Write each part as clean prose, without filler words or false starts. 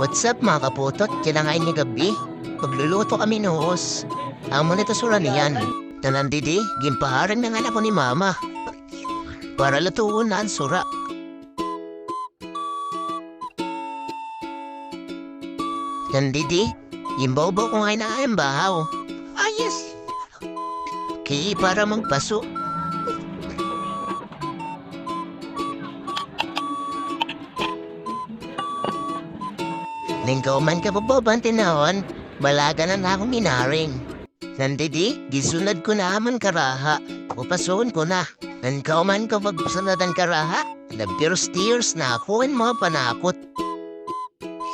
What's up mga kaputot? Kinangain ni gabi. Pagluluto kami noos. Ang monito sura niyan. Tanan didi, gimpaharan ng anak ko ni mama. Para lutuon na ang sura. Tan didi, imbaw-baw ko ngayon na ang bahaw. Yes. Kaya para magpaso. Ningkaw man ka bababang tinahon, balaga na akong minaring. Nandidi, gisunod ko na aman karaha, upasoon ko na. Ningkaw man ka pagsunod ang karaha, nag-first tears na ako ang mga panakot.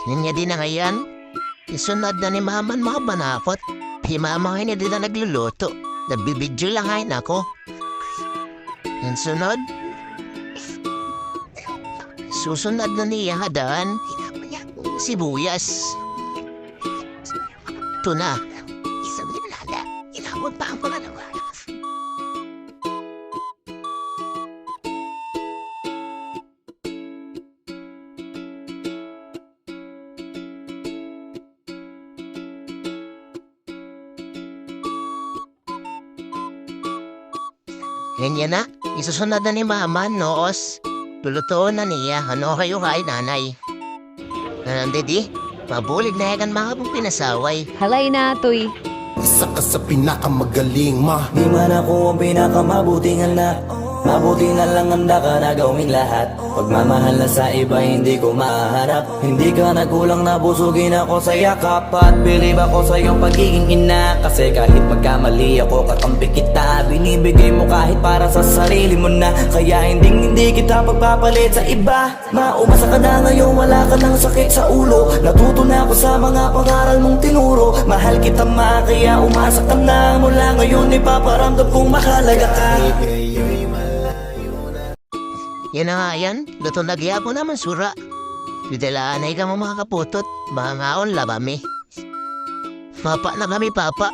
Ninya din na ngayon, isunod na ni maman mga panakot. Himama ngayon na din na nagluluto, nabibidyo lang ngayon ako. Ang sunod, susunod na niya hadaan, sibuyas. Ito na. Isang dinala. Inawag pa ang pangalawa. Ganyan na. Isusunod na ni mama, noos. Lulutoon na niya. Ano kayo kay nanay? Nandidi, mabulig na yakan mga pong pinasaway. Halay na, Toy. Isa ka sa pinakamagaling, ma. Di man ako ang pinakamabuting anak. Mabuti na lang handa ka na gawin lahat. Pagmamahal na sa iba hindi ko maharap. Hindi ka nagkulang na busugin ako sa yakap. At believe ako sa iyong pagiging ina. Kasi kahit magkamali ako kakampi kita, binibigay mo kahit para sa sarili mo na. Kaya hindi kita pagpapalit sa iba. Maumasa ka na ngayon, wala ka ng sakit sa ulo. Natuto na ako sa mga pangaral mong tinuro. Mahal kita ma, kaya umasa ka na. Mula ngayon ipaparamdam kong mahalaga ka. Yan na nga yan, luto na gyapon naman sura. Pidalaan ay ka mo mga kaputot, mga ngaon labami. Papa na kami papa.